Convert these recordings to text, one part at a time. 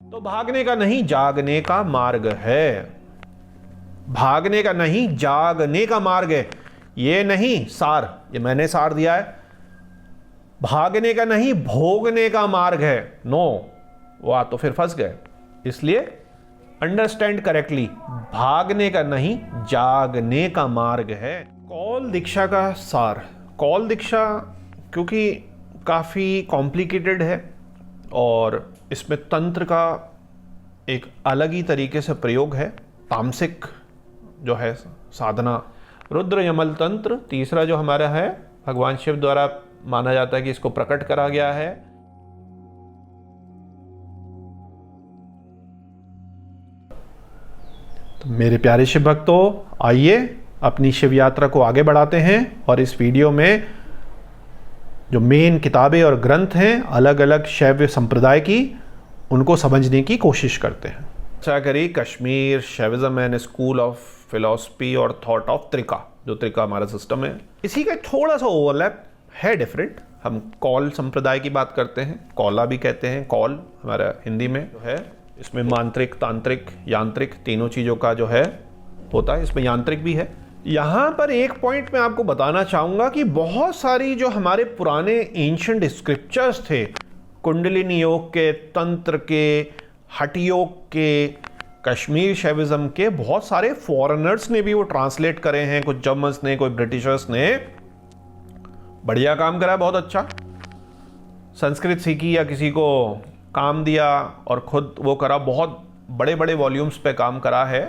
तो भागने का नहीं जागने का मार्ग है। भागने का नहीं जागने का मार्ग है। ये नहीं सार, ये मैंने सार दिया है। भागने का नहीं भोगने का मार्ग है। नो, वो तो फिर फंस गए। इसलिए अंडरस्टैंड करेक्टली, भागने का नहीं जागने का मार्ग है। कौल दीक्षा का सार। कौल दीक्षा क्योंकि काफ़ी कॉम्प्लिकेटेड है और इसमें तंत्र का एक अलग ही तरीके से प्रयोग है। तामसिक जो है साधना, रुद्र यमल तंत्र तीसरा जो हमारा है, भगवान शिव द्वारा माना जाता है कि इसको प्रकट करा गया है। तो मेरे प्यारे शिव भक्तों, आइए अपनी शिव यात्रा को आगे बढ़ाते हैं और इस वीडियो में जो मेन किताबें और ग्रंथ हैं अलग अलग शैव संप्रदाय की, उनको समझने की कोशिश करते हैं। अच्छा करिए, Kashmir Shaivism and school of philosophy और थॉट ऑफ त्रिका, जो त्रिका हमारा सिस्टम है, इसी का थोड़ा सा ओवरलैप है डिफरेंट। हम कौल संप्रदाय की बात करते हैं, कौला भी कहते हैं, कौल हमारा हिंदी में जो है, इसमें मांत्रिक, तांत्रिक, यांत्रिक तीनों चीज़ों का जो है होता है, इसमें यांत्रिक भी है। यहाँ पर एक पॉइंट मैं आपको बताना चाहूँगा कि बहुत सारी जो हमारे पुराने एंशिएंट स्क्रिप्चर्स थे, कुंडलिनी योग के, तंत्र के, हठ योग के, कश्मीर शैविज्म के, बहुत सारे फॉरेनर्स ने भी वो ट्रांसलेट करे हैं। कुछ जर्मन्स ने, कोई ब्रिटिशर्स ने बढ़िया काम करा, बहुत अच्छा। संस्कृत सीखी या किसी को काम दिया और खुद वो करा, बहुत बड़े बड़े वॉल्यूम्स पे काम करा है।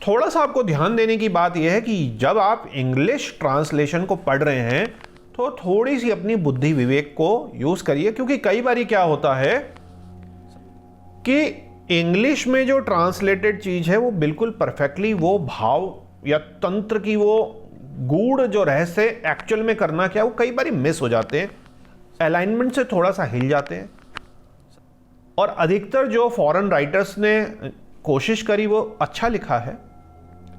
थोड़ा सा आपको ध्यान देने की बात यह है कि जब आप इंग्लिश ट्रांसलेशन को पढ़ रहे हैं तो थोड़ी सी अपनी बुद्धि विवेक को यूज करिए, क्योंकि कई बार क्या होता है कि इंग्लिश में जो ट्रांसलेटेड चीज है वो बिल्कुल परफेक्टली वो भाव या तंत्र की वो गूढ़ जो रहस्य एक्चुअल में करना क्या, वो कई बार मिस हो जाते हैं, अलाइनमेंट से थोड़ा सा हिल जाते हैं। और अधिकतर जो फॉरेन राइटर्स ने कोशिश करी वो अच्छा लिखा है,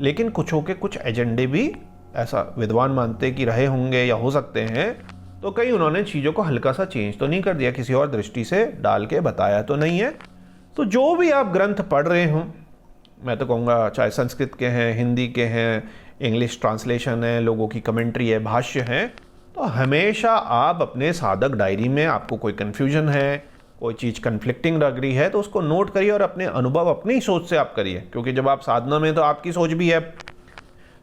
लेकिन कुछों के कुछ एजेंडे भी ऐसा विद्वान मानते कि रहे होंगे या हो सकते हैं, तो कई उन्होंने चीज़ों को हल्का सा चेंज तो नहीं कर दिया, किसी और दृष्टि से डाल के बताया तो नहीं है। तो जो भी आप ग्रंथ पढ़ रहे हों, मैं तो कहूँगा चाहे संस्कृत के हैं, हिंदी के हैं, इंग्लिश ट्रांसलेशन है, लोगों की कमेंट्री है, भाष्य है, तो हमेशा आप अपने साधक डायरी में आपको कोई कन्फ्यूजन है, कोई चीज़ कन्फ्लिक्टिंग लग रही है, तो उसको नोट करिए और अपने अनुभव अपनी सोच से आप करिए, क्योंकि जब आप साधना में तो आपकी सोच भी है।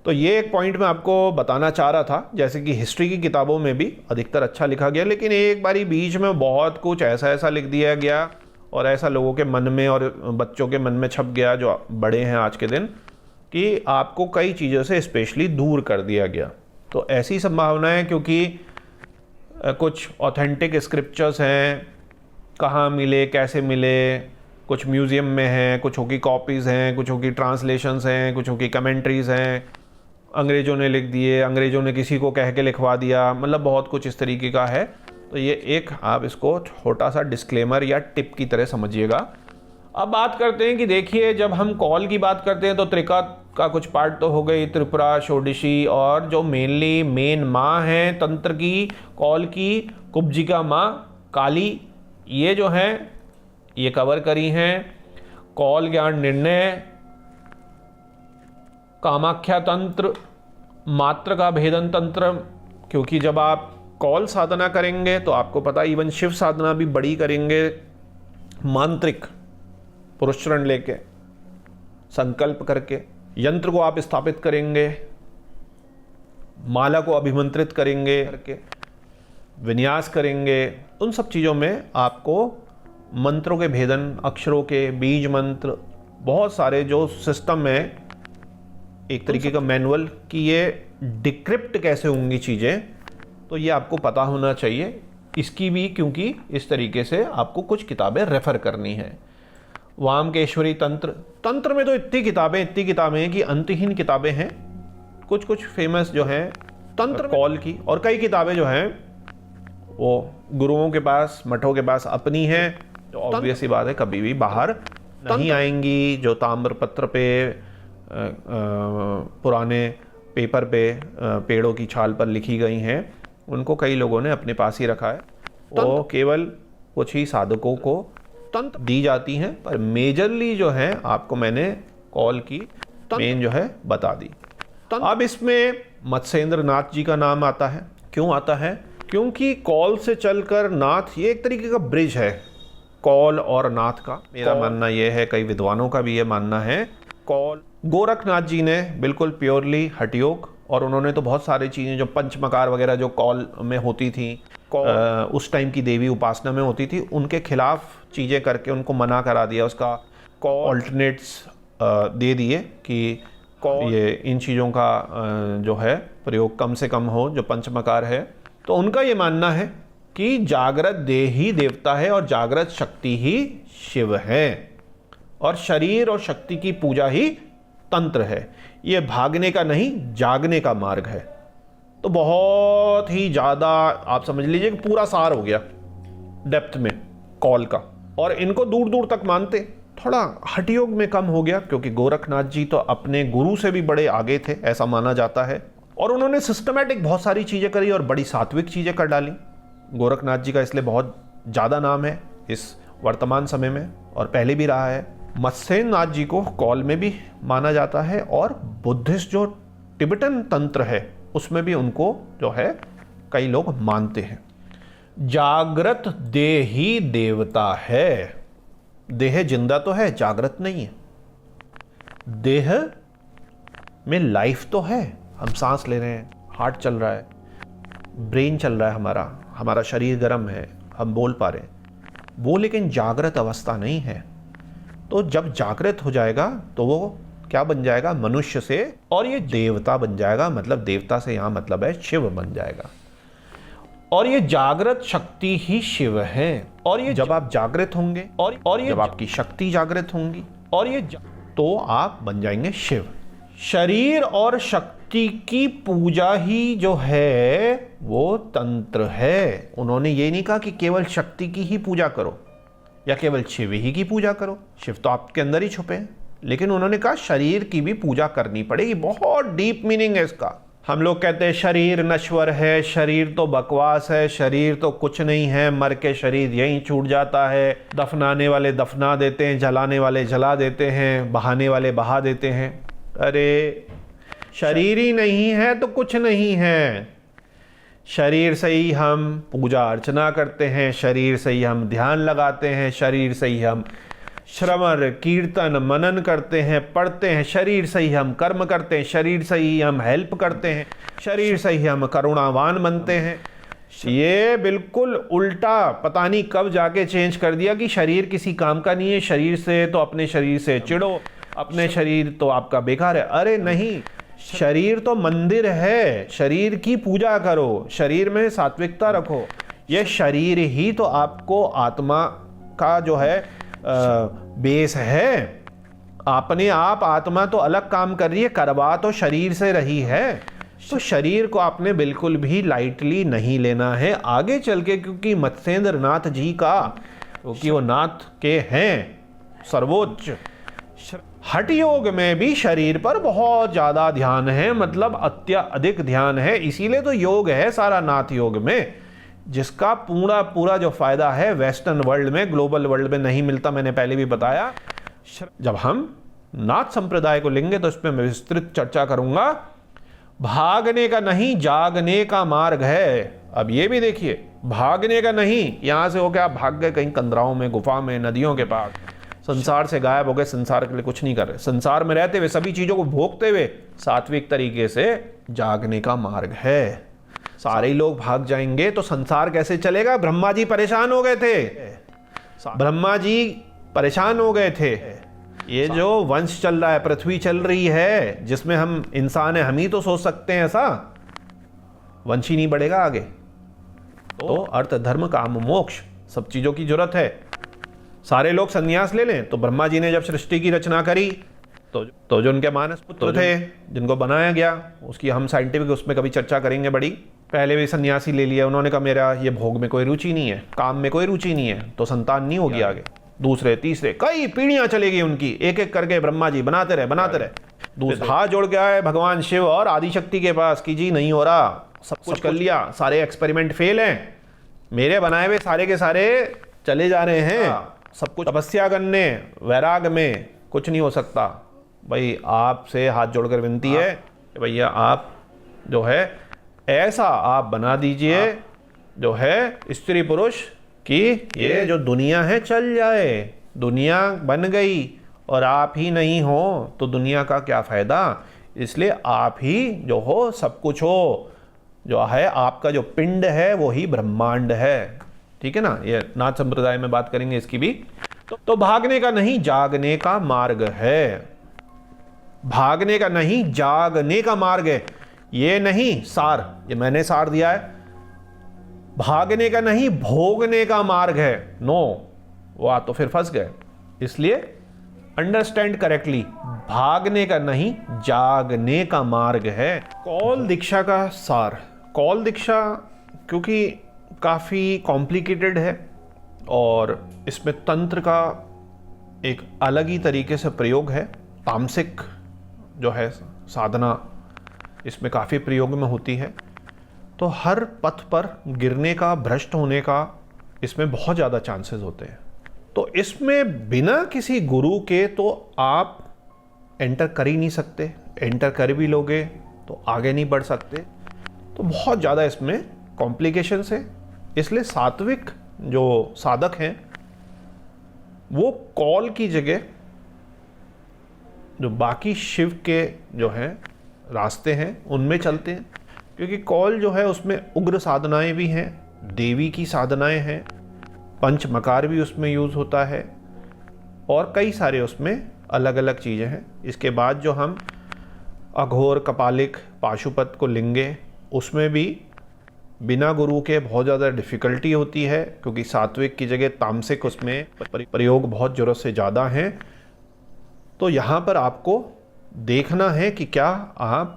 तो ये एक पॉइंट मैं आपको बताना चाह रहा था। जैसे कि हिस्ट्री की किताबों में भी अधिकतर अच्छा लिखा गया, लेकिन एक बारी बीच में बहुत कुछ ऐसा ऐसा लिख दिया गया और ऐसा लोगों के मन में और बच्चों के मन में छप गया, जो बड़े हैं आज के दिन, कि आपको कई चीज़ों से स्पेशली दूर कर दिया गया। तो ऐसी संभावना है, क्योंकि कुछ ऑथेंटिक स्क्रिप्चर्स हैं, कहाँ मिले, कैसे मिले, कुछ म्यूज़ियम में हैं, कुछों की कॉपीज़ हैं, कुछों की ट्रांसलेशंस हैं, कुछों की कमेंट्रीज़ हैं, अंग्रेज़ों ने लिख दिए, अंग्रेज़ों ने किसी को कह के लिखवा दिया, मतलब बहुत कुछ इस तरीके का है। तो ये एक आप इसको छोटा सा डिस्क्लेमर या टिप की तरह समझिएगा। अब बात करते हैं कि देखिए, जब हम कौल की बात करते हैं तो त्रिका का कुछ पार्ट तो हो गई, त्रिपुरा, षोडशी, और जो मेन माँ हैं तंत्र की, कौल की, कुब्जिका माँ, काली, ये जो हैं ये कवर करी हैं। कौल ज्ञान निर्णय, कामाख्या तंत्र, मात्र का भेदन तंत्र, क्योंकि जब आप कौल साधना करेंगे तो आपको पता, इवन शिव साधना भी बड़ी करेंगे, मांत्रिक पुरुषरण लेके, संकल्प करके, यंत्र को आप स्थापित करेंगे, माला को अभिमंत्रित करेंगे करके, विन्यास करेंगे। उन सब चीज़ों में आपको मंत्रों के भेदन, अक्षरों के बीज मंत्र, बहुत सारे जो सिस्टम है, एक तरीके का मैनुअल कि ये डिक्रिप्ट कैसे होंगी चीज़ें, तो ये आपको पता होना चाहिए इसकी भी, क्योंकि इस तरीके से आपको कुछ किताबें रेफर करनी है। वामकेश्वरी तंत्र में तो इतनी किताबें हैं कि अंतहीन किताबें हैं। कुछ कुछ फेमस जो हैं तंत्र कौल की, और कई किताबें जो हैं वो गुरुओं के पास, मठों के पास अपनी हैं, जो ऑब्वियस ही बात है कभी भी बाहर नहीं आएंगी, जो ताम्रपत्र पे, पुराने पेपर पे, पेड़ों की छाल पर लिखी गई हैं, उनको कई लोगों ने अपने पास ही रखा है। वो केवल कुछ ही साधकों को तंत्र दी जाती हैं, पर मेजरली जो है आपको मैंने कौल की मेन जो है बता दी। अब इसमें मत्स्येंद्र नाथ जी का नाम आता है। क्यों आता है? क्योंकि कौल से चलकर नाथ, ये एक तरीके का ब्रिज है कौल और नाथ का। मेरा मानना यह है, कई विद्वानों का भी ये मानना है, कौल गोरखनाथ जी ने बिल्कुल प्योरली हठ योग, और उन्होंने तो बहुत सारी चीज़ें जो पंचमकार वगैरह जो कौल में होती थी, उस टाइम की देवी उपासना में होती थी, उनके खिलाफ चीज़ें करके उनको मना करा दिया, उसका ऑल्टरनेट्स दे दिए कि ये इन चीज़ों का जो है प्रयोग कम से कम हो, जो पंचमकार है। तो उनका ये मानना है कि जागृत देह ही देवता है और जागृत शक्ति ही शिव है, और शरीर और शक्ति की पूजा ही तंत्र है। ये भागने का नहीं, जागने का मार्ग है। तो बहुत ही ज़्यादा आप समझ लीजिए कि पूरा सार हो गया डेप्थ में कौल का, और इनको दूर दूर तक मानते। थोड़ा हठ योग में कम हो गया, क्योंकि गोरखनाथ जी तो अपने गुरु से भी बड़े आगे थे, ऐसा माना जाता है, और उन्होंने सिस्टमैटिक बहुत सारी चीज़ें करी और बड़ी सात्विक चीज़ें कर डाली। गोरखनाथ जी का इसलिए बहुत ज़्यादा नाम है इस वर्तमान समय में, और पहले भी रहा है। मत्स्येंद्र नाथ जी को कौल में भी माना जाता है, और बुद्धिस्ट जो तिब्बतन तंत्र है उसमें भी उनको जो है कई लोग मानते हैं। जागृत देह ही देवता है। देह जिंदा तो है, जागृत नहीं है। देह में लाइफ तो है, हम सांस ले रहे हैं, हार्ट चल रहा है, ब्रेन चल रहा है, हमारा शरीर गर्म है, हम बोल पा रहे हैं, वो लेकिन जागृत अवस्था नहीं है। तो जब जागृत हो जाएगा तो वो क्या बन जाएगा? मनुष्य से, और ये देवता बन जाएगा। मतलब देवता से यहाँ मतलब है शिव बन जाएगा, और ये जागृत शक्ति ही शिव है। और ये जब आप जागृत होंगे, और ये जब आपकी शक्ति जागृत होंगी, और ये तो आप बन जाएंगे शिव। शरीर और शक्ति की पूजा ही जो है वो तंत्र है। उन्होंने ये नहीं कहा कि केवल शक्ति की ही पूजा करो या केवल शिव ही की पूजा करो, शिव तो आपके अंदर ही छुपे हैं, लेकिन उन्होंने कहा शरीर की भी पूजा करनी पड़ेगी। बहुत डीप मीनिंग है इसका। हम लोग कहते हैं शरीर नश्वर है, शरीर तो बकवास है, शरीर तो कुछ नहीं है, मर के शरीर यहीं छूट जाता है, दफनाने वाले दफना देते हैं, जलाने वाले जला देते हैं, बहाने वाले बहा देते हैं। अरे शरीर ही नहीं है तो कुछ नहीं है। शरीर से ही हम पूजा अर्चना करते हैं, शरीर से ही हम ध्यान लगाते हैं, शरीर से ही हम श्रवण कीर्तन मनन करते हैं, पढ़ते हैं, शरीर से ही हम कर्म करते हैं, शरीर से ही हम हेल्प करते हैं, शरीर से ही हम करुणावान बनते हैं। ये बिल्कुल उल्टा पता नहीं कब जाके चेंज कर दिया कि शरीर किसी काम का नहीं है, शरीर से तो अपने शरीर से चिढ़ो, अपने शरीर तो आपका बेकार है। अरे नहीं, शरीर तो मंदिर है, शरीर की पूजा करो, शरीर में सात्विकता रखो। ये शरीर ही तो आपको आत्मा का जो है बेस है। अपने आप आत्मा तो अलग काम कर रही है, करवा तो शरीर से रही है। तो शरीर को आपने बिल्कुल भी लाइटली नहीं लेना है आगे चल के, क्योंकि मत्स्येंद्र नाथ जी का, क्योंकि वो नाथ के हैं सर्वोच्च। हठ योग में भी शरीर पर बहुत ज्यादा ध्यान है, मतलब अत्यधिक ध्यान है। इसीलिए तो योग है सारा नाथ योग में, जिसका पूरा जो फायदा है वेस्टर्न वर्ल्ड में, ग्लोबल वर्ल्ड में नहीं मिलता। मैंने पहले भी बताया, जब हम नाथ संप्रदाय को लेंगे तो इसमें मैं विस्तृत चर्चा करूंगा। भागने का नहीं, जागने का मार्ग है। अब ये भी देखिए, भागने का नहीं, यहां से होकर आप भाग गए कहीं कंदराओं में, गुफा में, नदियों के पास, संसार से गायब हो गए, संसार के लिए कुछ नहीं कर रहे। संसार में रहते हुए सभी चीजों को भोगते हुए सात्विक तरीके से जागने का मार्ग है। सारे लोग भाग जाएंगे तो संसार कैसे चलेगा? ब्रह्मा जी परेशान हो गए थे, ब्रह्मा जी परेशान हो गए थे। ये जो वंश चल रहा है, पृथ्वी चल रही है, जिसमें हम इंसान है, हम ही तो सोच सकते हैं ऐसा, वंश ही नहीं बढ़ेगा आगे। तो अर्थ धर्म काम मोक्ष सब चीजों की जरूरत है। सारे लोग संन्यास ले लें। तो ब्रह्मा जी ने जब सृष्टि की रचना करी तो जो उनके मानस पुत्र थे, जिनको बनाया गया, उसकी हम साइंटिफिक उसमें कभी चर्चा करेंगे बड़ी। पहले भी सन्यासी ले लिया उन्होंने, कहा मेरा ये भोग में कोई रुचि नहीं है, काम में कोई रुचि नहीं है, तो संतान नहीं होगी आगे। दूसरे तीसरे कई पीढ़ियां चलेगी उनकी, एक एक करके ब्रह्मा जी बनाते रहे। दूसरे हाथ जोड़ के आए भगवान शिव और आदिशक्ति के पास कि जी नहीं हो रहा, सब कुछ कर लिया, सारे एक्सपेरिमेंट फेल हैं, मेरे बनाए हुए सारे के सारे चले जा रहे हैं, सब कुछ तपस्या करने वैराग में कुछ नहीं हो सकता। भाई आपसे हाथ जोड़कर विनती है कि भैया आप जो है ऐसा आप बना दीजिए जो है स्त्री पुरुष कि ये जो दुनिया है चल जाए। दुनिया बन गई और आप ही नहीं हो तो दुनिया का क्या फ़ायदा। इसलिए आप ही जो हो सब कुछ हो, जो है आपका जो पिंड है वो ही ब्रह्मांड है। ठीक है ना, ये नाथ संप्रदाय में बात करेंगे इसकी भी। तो भागने का नहीं जागने का मार्ग है। भागने का नहीं जागने का मार्ग है। ये नहीं सार, ये मैंने सार दिया है। भागने का नहीं भोगने का मार्ग है। नो, वो तो फिर फंस गए। इसलिए अंडरस्टैंड करेक्टली, भागने का नहीं जागने का मार्ग है। कौल दीक्षा का सार। कौल दीक्षा क्योंकि काफ़ी कॉम्प्लिकेटेड है और इसमें तंत्र का एक अलग ही तरीके से प्रयोग है। तामसिक जो है साधना इसमें काफ़ी प्रयोग में होती है। तो हर पथ पर गिरने का, भ्रष्ट होने का इसमें बहुत ज़्यादा चांसेस होते हैं। तो इसमें बिना किसी गुरु के तो आप एंटर कर ही नहीं सकते। एंटर कर भी लोगे तो आगे नहीं बढ़ सकते। तो बहुत ज़्यादा इसमें कॉम्प्लिकेशंस है। इसलिए सात्विक जो साधक हैं वो कौल की जगह जो बाकी शिव के जो हैं रास्ते हैं उनमें चलते हैं, क्योंकि कौल जो है उसमें उग्र साधनाएं भी हैं, देवी की साधनाएं हैं, पंचमकार भी उसमें यूज़ होता है और कई सारे उसमें अलग अलग चीज़ें हैं। इसके बाद जो हम अघोर, कपालिक, पाशुपत को लेंगे उसमें भी बिना गुरु के बहुत ज़्यादा डिफ़िकल्टी होती है, क्योंकि सात्विक की जगह तामसिक उसमें प्रयोग बहुत ज़रूरत से ज़्यादा हैं। तो यहाँ पर आपको देखना है कि क्या आप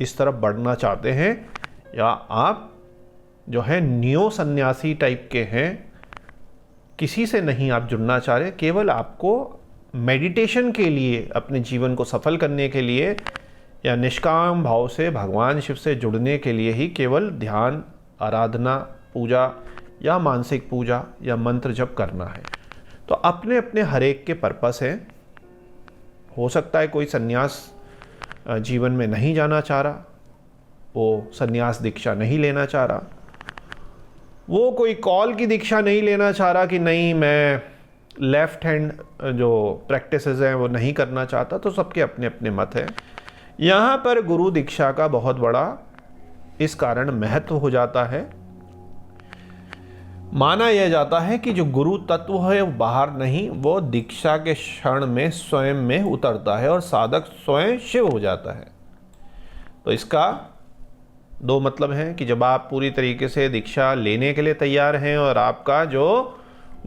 इस तरफ बढ़ना चाहते हैं या आप जो है नियो सन्यासी टाइप के हैं, किसी से नहीं आप जुड़ना चाह रहे, केवल आपको मेडिटेशन के लिए, अपने जीवन को सफल करने के लिए या निष्काम भाव से भगवान शिव से जुड़ने के लिए ही केवल ध्यान, आराधना, पूजा या मानसिक पूजा या मंत्र जप करना है। तो अपने अपने हर एक के पर्पस हैं। हो सकता है कोई सन्यास जीवन में नहीं जाना चाह रहा, वो सन्यास दीक्षा नहीं लेना चाह रहा, वो कोई कॉल की दीक्षा नहीं लेना चाह रहा कि नहीं मैं लेफ्ट हैंड जो प्रैक्टिसेस हैं वो नहीं करना चाहता। तो सबके अपने अपने मत हैं। यहाँ पर गुरु दीक्षा का बहुत बड़ा इस कारण महत्व हो जाता है। माना यह जाता है कि जो गुरु तत्व है वो बाहर नहीं, वो दीक्षा के क्षण में स्वयं में उतरता है और साधक स्वयं शिव हो जाता है। तो इसका दो मतलब हैं कि जब आप पूरी तरीके से दीक्षा लेने के लिए तैयार हैं और आपका जो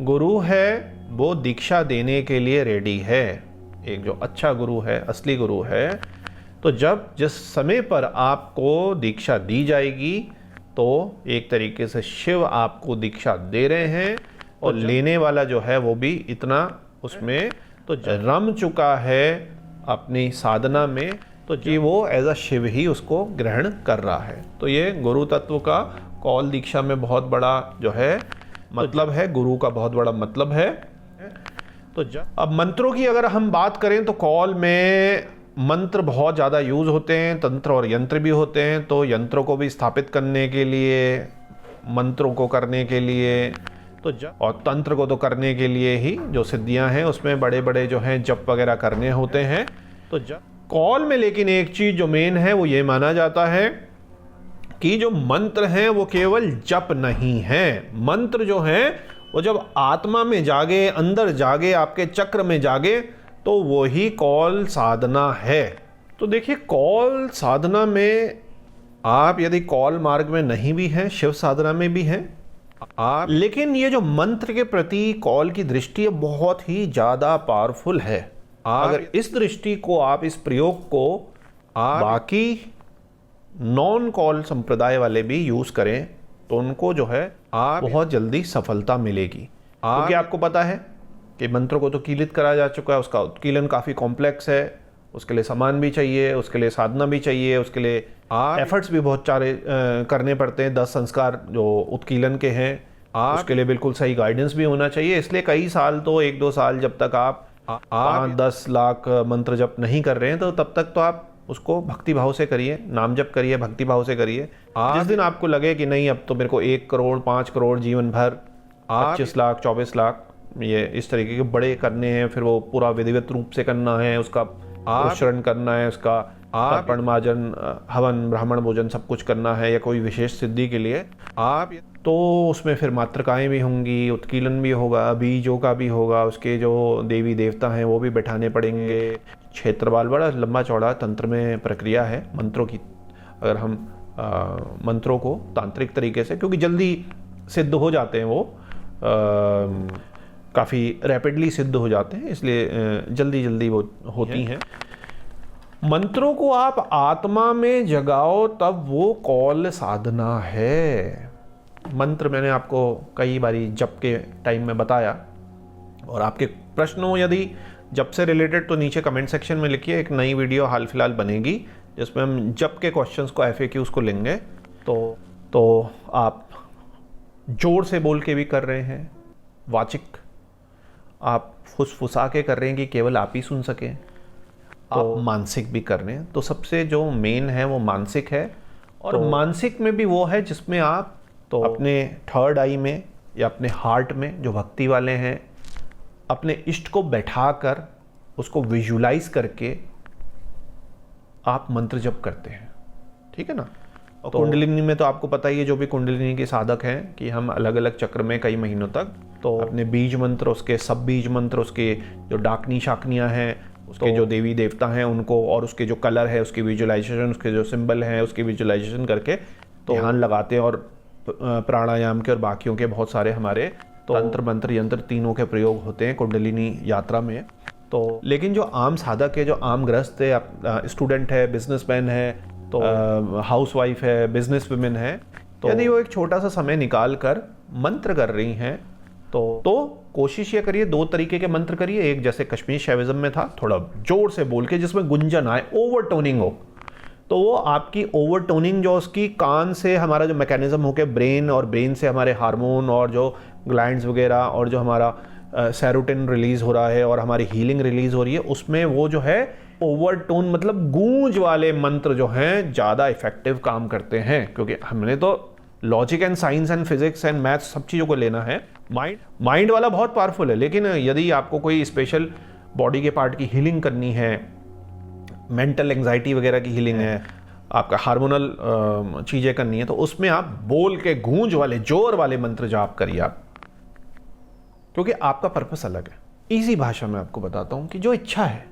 गुरु है वो दीक्षा देने के लिए रेडी है, एक जो अच्छा गुरु है, असली गुरु है, तो जब जिस समय पर आपको दीक्षा दी जाएगी तो एक तरीके से शिव आपको दीक्षा दे रहे हैं और लेने वाला जो है वो भी इतना उसमें तो रम चुका है अपनी साधना में, तो जी वो एज अ शिव ही उसको ग्रहण कर रहा है। तो ये गुरु तत्व का कौल दीक्षा में बहुत बड़ा जो है मतलब है, गुरु का बहुत बड़ा मतलब है। तो अब मंत्रों की अगर हम बात करें तो कौल में मंत्र बहुत ज़्यादा यूज़ होते हैं, तंत्र और यंत्र भी होते हैं। तो यंत्रों को भी स्थापित करने के लिए, मंत्रों को करने के लिए तो और तंत्र को तो करने के लिए ही जो सिद्धियां हैं उसमें बड़े बड़े जो हैं जप वगैरह करने होते हैं। तो कौल में लेकिन एक चीज़ जो मेन है वो ये माना जाता है कि जो मंत्र हैं वो केवल जप नहीं है। मंत्र जो हैं वो जब आत्मा में जागे, अंदर जागे, आपके चक्र में जागे, तो वो ही कौल साधना है। तो देखिए कौल साधना में आप यदि कौल मार्ग में नहीं भी हैं, शिव साधना में भी हैं आप, लेकिन ये जो मंत्र के प्रति कौल की दृष्टि है बहुत ही ज़्यादा पावरफुल है। अगर इस दृष्टि को आप, इस प्रयोग को आप बाकी नॉन कौल संप्रदाय वाले भी यूज़ करें तो उनको जो है आप बहुत जल्दी सफलता मिलेगी। क्योंकि आपको पता है कि मंत्रों को तो कीलित करा जा चुका है, उसका उत्कीलन काफ़ी कॉम्प्लेक्स है, उसके लिए सामान भी चाहिए, उसके लिए साधना भी चाहिए, उसके लिए एफर्ट्स भी बहुत सारे करने पड़ते हैं। 10 संस्कार जो उत्कीलन के हैं उसके लिए बिल्कुल सही गाइडेंस भी होना चाहिए। इसलिए कई साल, तो 1-2 साल, जब तक आप 5-10 लाख मंत्र जप नहीं कर रहे हैं, तो तब तक तो आप उसको भक्ति भाव से करिए, नाम जप करिए, भक्ति भाव से करिए। जिस दिन आपको लगे कि नहीं, अब तो मेरे को 1 करोड़, 5 करोड़ जीवन भर, 25 लाख, 24 लाख, ये इस तरीके के बड़े करने हैं, फिर वो पूरा विधिवत रूप से करना है, उसका अनुसरण करना है, उसका तर्पण, मार्जन, हवन, ब्राह्मण भोजन सब कुछ करना है, या कोई विशेष सिद्धि के लिए तो उसमें फिर मातृकाएँ भी होंगी, उत्कीलन भी होगा, बीजों का भी होगा, उसके जो देवी देवता हैं वो भी बैठाने पड़ेंगे। क्षेत्रपाल बड़ा लंबा चौड़ा तंत्र में प्रक्रिया है मंत्रों की। अगर हम मंत्रों को तांत्रिक तरीके से, क्योंकि जल्दी सिद्ध हो जाते हैं, वो काफ़ी रैपिडली सिद्ध हो जाते हैं, इसलिए जल्दी जल्दी वो होती हैं। मंत्रों को आप आत्मा में जगाओ, तब वो कौल साधना है। मंत्र मैंने आपको कई बारी जप के टाइम में बताया, और आपके प्रश्न हो यदि जप से रिलेटेड तो नीचे कमेंट सेक्शन में लिखिए। एक नई वीडियो हाल फिलहाल बनेगी जिसमें हम जप के क्वेश्चंस को, FAQs को लेंगे। तो आप जोर से बोल के भी कर रहे हैं, वाचिक आप फुसफुसा के कर रहे हैं कि केवल आप ही सुन सकें, आप मानसिक भी कर रहे हैं। तो सबसे जो मेन है वो मानसिक है, और मानसिक में भी वो है जिसमें आप अपने थर्ड आई में या अपने हार्ट में, जो भक्ति वाले हैं, अपने इष्ट को बैठाकर उसको विजुलाइज करके आप मंत्र जप करते हैं, ठीक है ना। और कुंडलिनी में तो आपको पता ही है, जो भी कुंडलिनी के साधक हैं, कि हम अलग अलग चक्र में कई महीनों तक तो अपने बीज मंत्र, उसके सब बीज मंत्र, उसके जो डाकनी शाकनियाँ हैं, उसके जो देवी देवता हैं उनको, और उसके जो कलर है उसकी विजुलाइजेशन, उसके जो सिंबल हैं उसकी विजुलाइजेशन करके ध्यान लगाते हैं। और प्राणायाम के और बाकियों के बहुत सारे हमारे तंत्र मंत्र यंत्र तीनों के प्रयोग होते हैं कुंडलिनी यात्रा में। तो लेकिन जो आम साधक है, जो आम गृहस्थ है, स्टूडेंट है, बिजनेसमैन है, तो हाउसवाइफ है, बिजनेस वुमेन है, तो यदि वो एक छोटा सा समय निकाल कर मंत्र कर रही हैं, तो कोशिश ये करिए, 2 तरीके के मंत्र करिए। एक जैसे कश्मीर शैविज्म में था, थोड़ा जोर से बोल के जिसमें गुंजन आए, ओवर टोनिंग हो, तो वो आपकी ओवर टोनिंग जो उसकी कान से हमारा जो मैकेनिज्म हो के ब्रेन, और ब्रेन से हमारे हार्मोन और जो ग्लैंड्स वगैरह, और जो हमारा सेरोटिन रिलीज हो रहा है और हमारी हीलिंग रिलीज हो रही है, उसमें वो जो है ओवर टोन, मतलब गूंज वाले मंत्र जो हैं ज़्यादा इफेक्टिव काम करते हैं। क्योंकि हमने तो logic and science and physics and maths सब चीज़ों को लेना है। माइंड वाला बहुत पावरफुल है, लेकिन यदि आपको कोई स्पेशल बॉडी के पार्ट की हीलिंग करनी है, मेंटल एंजाइटी वगैरह की हीलिंग है, आपका हार्मोनल चीज़ें करनी है, तो उसमें आप बोल के गूंज वाले, जोर वाले मंत्र जाप करिए आप, क्योंकि आपका पर्पस अलग है। इसी भाषा में आपको बताता हूं कि जो इच्छा है,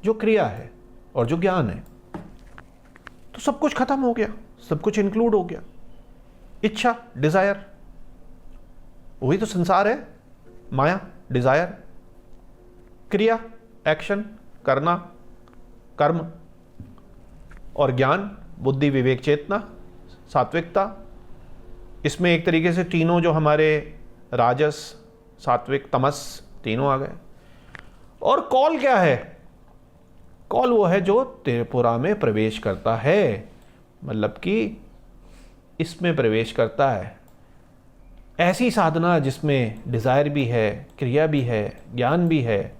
जो क्रिया है और जो ज्ञान है, तो सब कुछ खत्म हो गया, सब कुछ इंक्लूड हो गया। इच्छा, डिजायर, वही तो संसार है, माया, डिजायर, क्रिया, एक्शन, करना, कर्म, और ज्ञान, बुद्धि, विवेक, चेतना, सात्विकता। इसमें एक तरीके से तीनों जो हमारे राजस, सात्विक, तमस, तीनों आ गए। और कॉल क्या है? कॉल वो है जो त्रिपुरा में प्रवेश करता है, मतलब कि इसमें प्रवेश करता है। ऐसी साधना जिसमें डिज़ायर भी है, क्रिया भी है, ज्ञान भी है,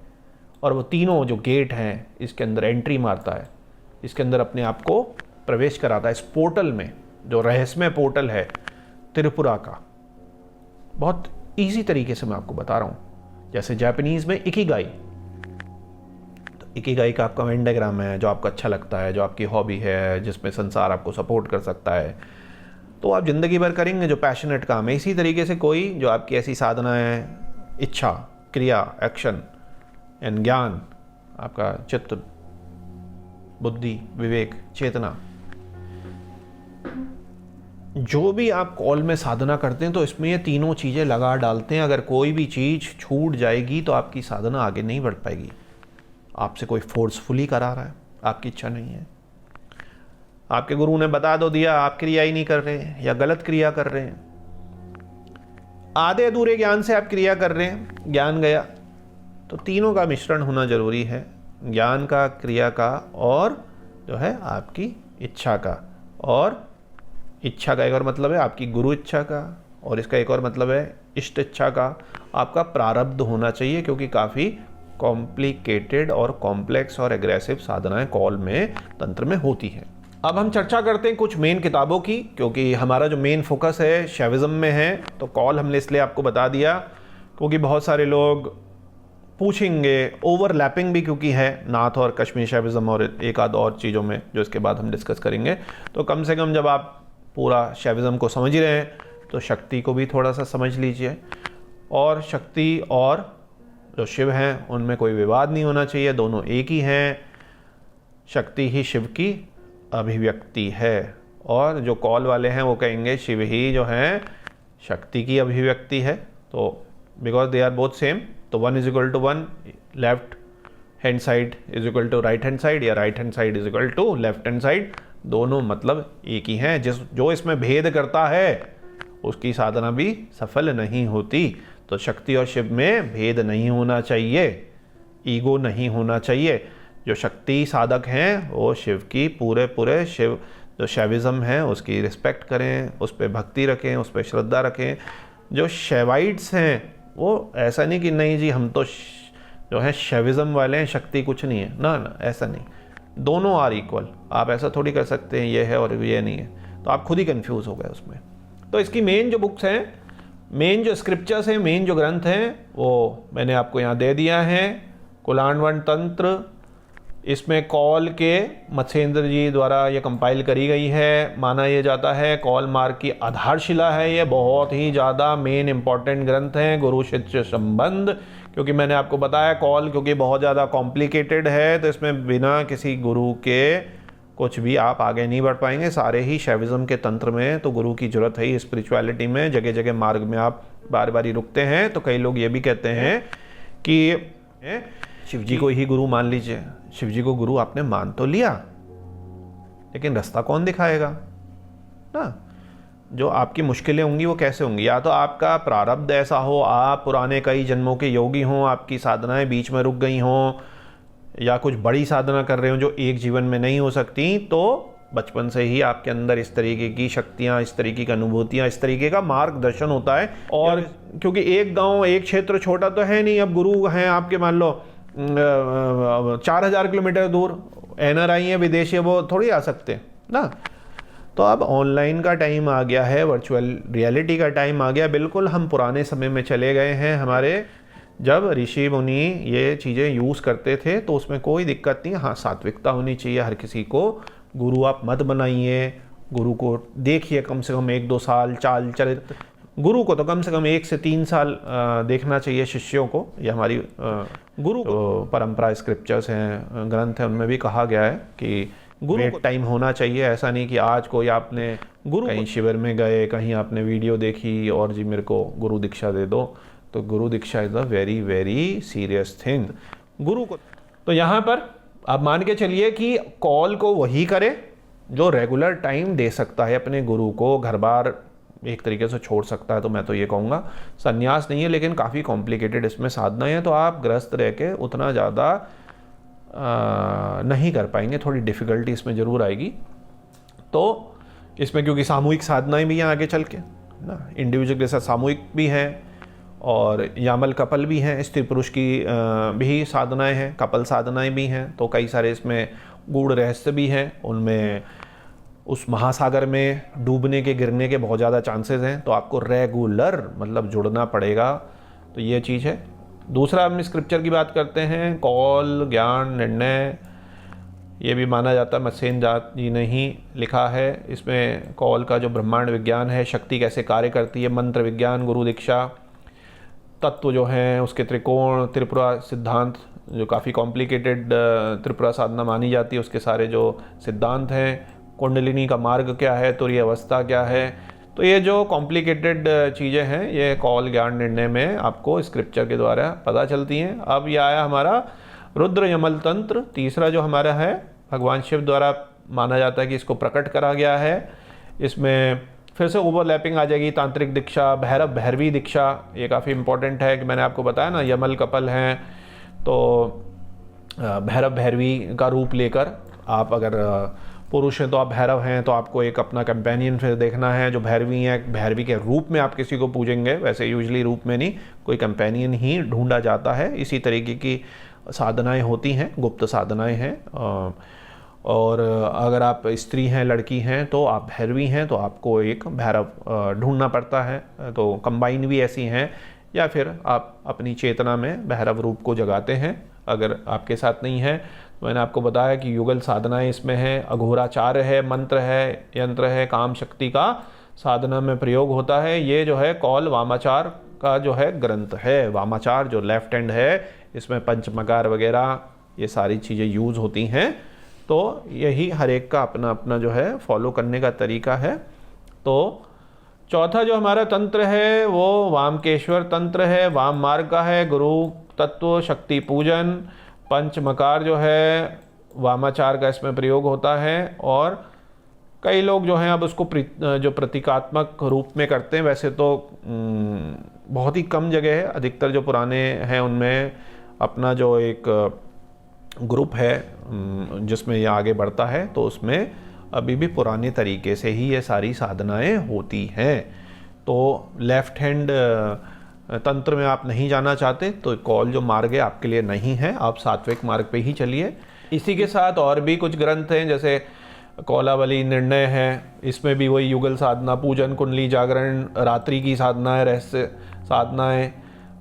और वो तीनों जो गेट हैं इसके अंदर एंट्री मारता है, इसके अंदर अपने आप को प्रवेश कराता है। इस पोर्टल में, जो रहस्यमय पोर्टल है त्रिपुरा का, बहुत इजी तरीके से मैं आपको बता रहा हूँ। जैसे जापानीज़ में इकिगाई, तो इकिगाई का आपका वेन डायग्राम है, जो आपको अच्छा लगता है, जो आपकी हॉबी है, जिसमें संसार आपको सपोर्ट कर सकता है, तो आप ज़िंदगी भर करेंगे, जो पैशनेट काम है। इसी तरीके से कोई जो आपकी ऐसी साधना है, इच्छा, क्रिया, एक्शन एंड ज्ञान, आपका चित्त, बुद्धि, विवेक, चेतना, जो भी आप कॉल में साधना करते हैं, तो इसमें ये तीनों चीज़ें लगा डालते हैं। अगर कोई भी चीज़ छूट जाएगी तो आपकी साधना आगे नहीं बढ़ पाएगी। आपसे कोई फोर्सफुली करा रहा है, आपकी इच्छा नहीं है, आपके गुरु ने बता दो दिया, आप क्रिया ही नहीं कर रहे हैं या गलत क्रिया कर रहे हैं, आधे अधूरे ज्ञान से आप क्रिया कर रहे हैं, ज्ञान गया। तो तीनों का मिश्रण होना जरूरी है, ज्ञान का, क्रिया का, और जो है आपकी इच्छा का। और इच्छा का एक और मतलब है आपकी गुरु इच्छा का, और इसका एक और मतलब है इष्ट इच्छा का आपका प्रारब्ध होना चाहिए, क्योंकि काफ़ी कॉम्प्लिकेटेड और कॉम्प्लेक्स और एग्रेसिव साधनाएं कॉल में तंत्र में होती है। अब हम चर्चा करते हैं कुछ मेन किताबों की, क्योंकि हमारा जो मेन फोकस है शैविज्म में है। तो कॉल हमने इसलिए आपको बता दिया क्योंकि बहुत सारे लोग पूछेंगे, ओवरलैपिंग भी क्योंकि है नाथ और कश्मीर शैविज्म और एक आध और चीज़ों में जो इसके बाद हम डिस्कस करेंगे। तो कम से कम जब आप पूरा शैविज्म को समझ ही रहे हैं तो शक्ति को भी थोड़ा सा समझ लीजिए। और शक्ति और जो शिव हैं उनमें कोई विवाद नहीं होना चाहिए, दोनों एक ही हैं। शक्ति ही शिव की अभिव्यक्ति है, और जो कॉल वाले हैं वो कहेंगे शिव ही जो है शक्ति की अभिव्यक्ति है। तो because they are both same, तो 1 is equal to 1, left hand side is equal to right hand side, या right hand side is equal to left hand side, दोनों मतलब एक ही हैं। जो इसमें भेद करता है उसकी साधना भी सफल नहीं होती। तो शक्ति और शिव में भेद नहीं होना चाहिए, ईगो नहीं होना चाहिए। जो शक्ति साधक हैं वो शिव की पूरे शिव जो शैविज्म है उसकी रिस्पेक्ट करें, उस पर भक्ति रखें, उस पर श्रद्धा रखें। जो शैवाइट्स हैं वो ऐसा नहीं कि नहीं जी हम तो जो है शैविज्म वाले हैं, शक्ति कुछ नहीं है, ना ऐसा नहीं, दोनों आर इक्वल। आप ऐसा थोड़ी कर सकते हैं ये है और ये नहीं है, तो आप खुद ही कंफ्यूज हो गए उसमें। तो इसकी मेन जो बुक्स हैं, मेन जो स्क्रिप्चर्स हैं, मेन जो ग्रंथ हैं वो मैंने आपको यहाँ दे दिया है। कुलांडवन तंत्र, इसमें कौल के मत्स्येंद्र जी द्वारा ये कंपाइल करी गई है। माना यह जाता है कौल मार्ग की आधारशिला है, ये बहुत ही ज़्यादा मेन इंपॉर्टेंट ग्रंथ हैं गुरु शिष्य संबंध। क्योंकि मैंने आपको बताया कौल क्योंकि बहुत ज़्यादा कॉम्प्लिकेटेड है, तो इसमें बिना किसी गुरु के कुछ भी आप आगे नहीं बढ़ पाएंगे। सारे ही शैविज्म के तंत्र में तो गुरु की जरूरत है ही। स्पिरिचुअलिटी में जगह जगह मार्ग में आप बार बार ही रुकते हैं। तो कई लोग ये भी कहते हैं कि शिव जी को ही गुरु मान लीजिए। शिव जी को गुरु आपने मान तो लिया, लेकिन रास्ता कौन दिखाएगा ना? जो आपकी मुश्किलें होंगी वो कैसे होंगी? या तो आपका प्रारब्ध ऐसा हो, आप पुराने कई जन्मों के योगी हों, आपकी साधनाएं बीच में रुक गई हों, या कुछ बड़ी साधना कर रहे हो जो एक जीवन में नहीं हो सकती, तो बचपन से ही आपके अंदर इस तरीके की शक्तियाँ, इस तरीके की अनुभूतियाँ, इस तरीके का मार्गदर्शन होता है। और क्योंकि एक गांव, एक क्षेत्र छोटा तो है नहीं। अब गुरु हैं आपके मान लो 4000 किलोमीटर दूर, NRI है, विदेशी है, वो थोड़ी आ सकते ना। तो अब ऑनलाइन का टाइम आ गया है, वर्चुअल रियलिटी का टाइम आ गया। बिल्कुल हम पुराने समय में चले गए हैं। हमारे जब ऋषि मुनि ये चीज़ें यूज़ करते थे तो उसमें कोई दिक्कत नहीं। हाँ, सात्विकता होनी चाहिए हर किसी को। गुरु आप मत बनाइए, गुरु को देखिए कम से कम 1-2 साल चाल चरित्र। गुरु को तो कम से कम 1 से 3 साल देखना चाहिए शिष्यों को। ये हमारी गुरु तो परंपरा स्क्रिप्चर्स हैं, ग्रंथ हैं, उनमें भी कहा गया है कि गुरु को टाइम होना चाहिए। ऐसा नहीं कि आज कोई आपने गुरु कहीं शिविर में गए, कहीं आपने वीडियो देखी और जी मेरे को गुरु दीक्षा दे दो। तो guru diksha is a very very serious thing. गुरु को तो यहाँ पर आप मान के चलिए कि कॉल को वही करे जो रेगुलर टाइम दे सकता है अपने गुरु को, घर बार एक तरीके से छोड़ सकता है। तो मैं तो ये कहूँगा संन्यास नहीं है, लेकिन काफ़ी कॉम्प्लिकेटेड इसमें साधनाएं हैं, तो आप ग्रस्त रह के उतना ज़्यादा नहीं कर पाएंगे। थोड़ी डिफ़िकल्टी इसमें ज़रूर आएगी। तो इसमें क्योंकि सामूहिक साधनाएं भी हैं आगे चल के ना, इंडिविजुअल के साथ सामूहिक भी हैं और यामल कपल भी हैं, स्त्री पुरुष की भी साधनाएं हैं, कपल साधनाएं भी हैं। तो कई सारे इसमें गूढ़ रहस्य भी हैं। उनमें उस महासागर में डूबने के, गिरने के बहुत ज़्यादा चांसेस हैं। तो आपको रेगुलर मतलब जुड़ना पड़ेगा। तो ये चीज़ है। दूसरा हम स्क्रिप्चर की बात करते हैं, कौल, ज्ञान, निर्णय, ये भी माना जाता है मत्स्येंद्र जी ने ही लिखा है। इसमें कौल का जो ब्रह्मांड विज्ञान है, शक्ति कैसे कार्य करती है, मंत्र विज्ञान, गुरु दीक्षा, तत्व जो हैं उसके त्रिकोण, त्रिपुरा सिद्धांत जो काफ़ी कॉम्प्लिकेटेड त्रिपुरा साधना मानी जाती है, उसके सारे जो सिद्धांत हैं, कुंडलिनी का मार्ग क्या है, तुरीय अवस्था क्या है। तो ये जो कॉम्प्लिकेटेड चीज़ें हैं ये कौल, ज्ञान, निर्णय में आपको स्क्रिप्चर के द्वारा पता चलती हैं। अब ये आया हमारा रुद्र यमल तंत्र, तीसरा जो हमारा है भगवान शिव द्वारा माना जाता है कि इसको प्रकट करा गया है। इसमें फिर से ओवरलैपिंग आ जाएगी, तांत्रिक दीक्षा, भैरव भैरवी दीक्षा, ये काफ़ी इंपॉर्टेंट है कि मैंने आपको बताया ना यमल कपल हैं, तो भैरव भैरवी का रूप लेकर आप अगर पुरुष हैं तो आप भैरव हैं, तो आपको एक अपना कंपेनियन फिर देखना है जो भैरवी हैं। भैरवी के रूप में आप किसी को पूजेंगे, वैसे यूजली रूप में नहीं, कोई कंपेनियन ही ढूंढा जाता है। इसी तरीके की साधनाएं होती हैं, गुप्त साधनाएं हैं। और अगर आप स्त्री हैं, लड़की हैं, तो आप भैरवी हैं तो आपको एक भैरव ढूंढना पड़ता है। तो कंबाइन भी ऐसी हैं, या फिर आप अपनी चेतना में भैरव रूप को जगाते हैं। अगर आपके साथ नहीं है तो मैंने आपको बताया कि युगल साधनाएं इसमें हैं, अघोराचार्य है, मंत्र है, यंत्र है, काम शक्ति का साधना में प्रयोग होता है। ये जो है कौल वामाचार का जो है ग्रंथ है। वामाचार जो लेफ्ट हैंड है, इसमें पंचमकार वगैरह ये सारी चीज़ें यूज़ होती हैं। तो यही हर एक का अपना अपना जो है फॉलो करने का तरीका है। तो चौथा जो हमारा तंत्र है वो वामकेश्वर तंत्र है, वाम मार्ग का है। गुरु तत्व, शक्ति पूजन, पंचमकार जो है वामाचार का इसमें प्रयोग होता है। और कई लोग जो हैं अब उसको जो प्रतीकात्मक रूप में करते हैं। वैसे तो बहुत ही कम जगह है, अधिकतर जो पुराने हैं उनमें अपना जो एक ग्रुप है जिसमें ये आगे बढ़ता है, तो उसमें अभी भी पुराने तरीके से ही ये सारी साधनाएं होती हैं। तो लेफ्ट हैंड तंत्र में आप नहीं जाना चाहते तो कौल जो मार्ग है आपके लिए नहीं है, आप सात्विक मार्ग पे ही चलिए। इसी के साथ और भी कुछ ग्रंथ हैं, जैसे कौलावली निर्णय है, इसमें भी वही युगल साधना, पूजन, कुंडली, जागरण, रात्रि की साधनाएं, रहस्य साधनाएं,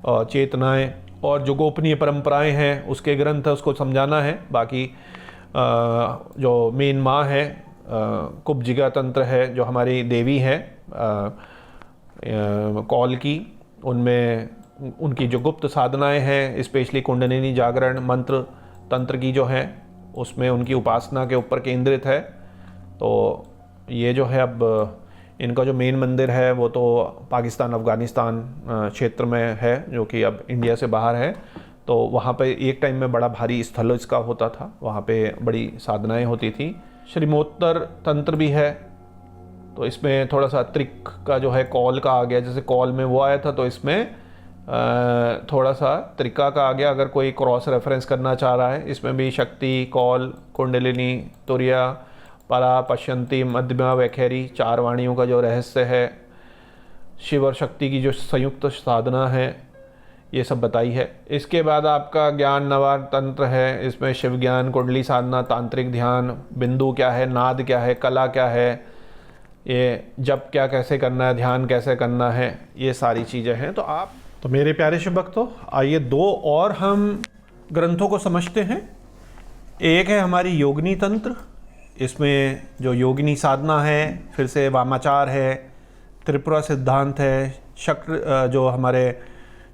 चेतनाएं, और जो गोपनीय परंपराएं हैं उसके ग्रंथ है, उसको समझाना है। बाकी जो मेन माँ है, कुब्जिका तंत्र है जो हमारी देवी है कौल की, उनमें उनकी जो गुप्त साधनाएं हैं, स्पेशली कुंडलिनी, जागरण, मंत्र तंत्र की जो है उसमें उनकी उपासना के ऊपर केंद्रित है। तो ये जो है अब इनका जो मेन मंदिर है वो तो पाकिस्तान अफ़गानिस्तान क्षेत्र में है, जो कि अब इंडिया से बाहर है। तो वहाँ पे एक टाइम में बड़ा भारी स्थल इसका होता था, वहाँ पे बड़ी साधनाएं होती थी। श्रीमोत्तर तंत्र भी है, तो इसमें थोड़ा सा त्रिक का जो है कौल का आ गया, जैसे कौल में वो आया था तो इसमें थोड़ा सा त्रिका का आ गया। अगर कोई क्रॉस रेफरेंस करना चाह रहा है, इसमें भी शक्ति, कौल, कुंडलिनी, तुर्या, परा, पश्यंती, मध्यमा, वैखेरी, चार वाणियों का जो रहस्य है, शिव और शक्ति की जो संयुक्त साधना है, ये सब बताई है। इसके बाद आपका ज्ञान नवार तंत्र है, इसमें शिव ज्ञान, कुंडली साधना, तांत्रिक ध्यान, बिंदु क्या है, नाद क्या है, कला क्या है, ये जप क्या कैसे करना है, ध्यान कैसे करना है, ये सारी चीज़ें हैं। तो मेरे प्यारे शिव भक्तों, आइए दो और हम ग्रंथों को समझते हैं। एक है हमारी योगिनी तंत्र, इसमें जो योगिनी साधना है, फिर से वामाचार है, त्रिपुरा सिद्धांत है, चक्र जो हमारे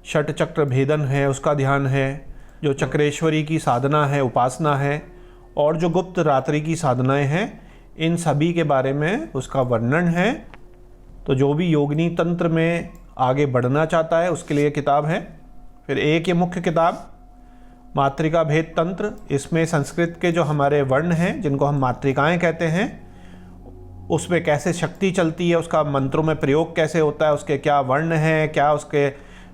षट चक्र भेदन है उसका ध्यान है, जो चक्रेश्वरी की साधना है, उपासना है, और जो गुप्त रात्रि की साधनाएं हैं, इन सभी के बारे में उसका वर्णन है। तो जो भी योगिनी तंत्र में आगे बढ़ना चाहता है उसके लिए किताब है। फिर एक ये मुख्य किताब मातृका भेद तंत्र, इसमें संस्कृत के जो हमारे वर्ण हैं जिनको हम मातृकाएं कहते हैं, उसमें कैसे शक्ति चलती है, उसका मंत्रों में प्रयोग कैसे होता है, उसके क्या वर्ण हैं, क्या उसके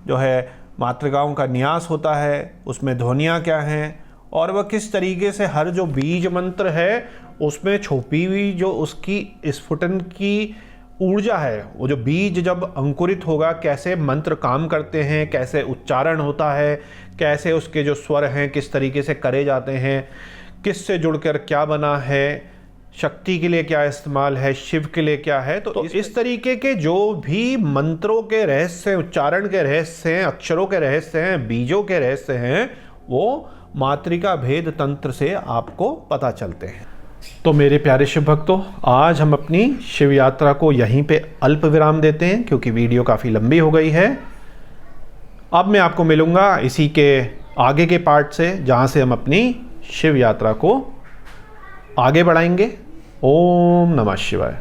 जो है मातृकाओं का न्यास होता है, उसमें ध्वनियाँ क्या हैं, और वह किस तरीके से हर जो बीज मंत्र है उसमें छुपी हुई जो उसकी स्फुटन की ऊर्जा है, वो जो बीज जब अंकुरित होगा कैसे मंत्र काम करते हैं, कैसे उच्चारण होता है, कैसे उसके जो स्वर हैं किस तरीके से करे जाते हैं, किस से जुड़कर क्या बना है, शक्ति के लिए क्या इस्तेमाल है, शिव के लिए क्या है। तो इस तरीके के जो भी मंत्रों के रहस्य, उच्चारण के रहस्य हैं, अक्षरों के रहस्य हैं, बीजों के रहस्य हैं, वो मातृका भेद तंत्र से आपको पता चलते हैं। तो मेरे प्यारे शिव भक्तों, आज हम अपनी शिव यात्रा को यहीं पे अल्प विराम देते हैं क्योंकि वीडियो काफ़ी लंबी हो गई है। अब मैं आपको मिलूँगा इसी के आगे के पार्ट से, जहाँ से हम अपनी शिव यात्रा को आगे बढ़ाएंगे। ओम नमः शिवाय।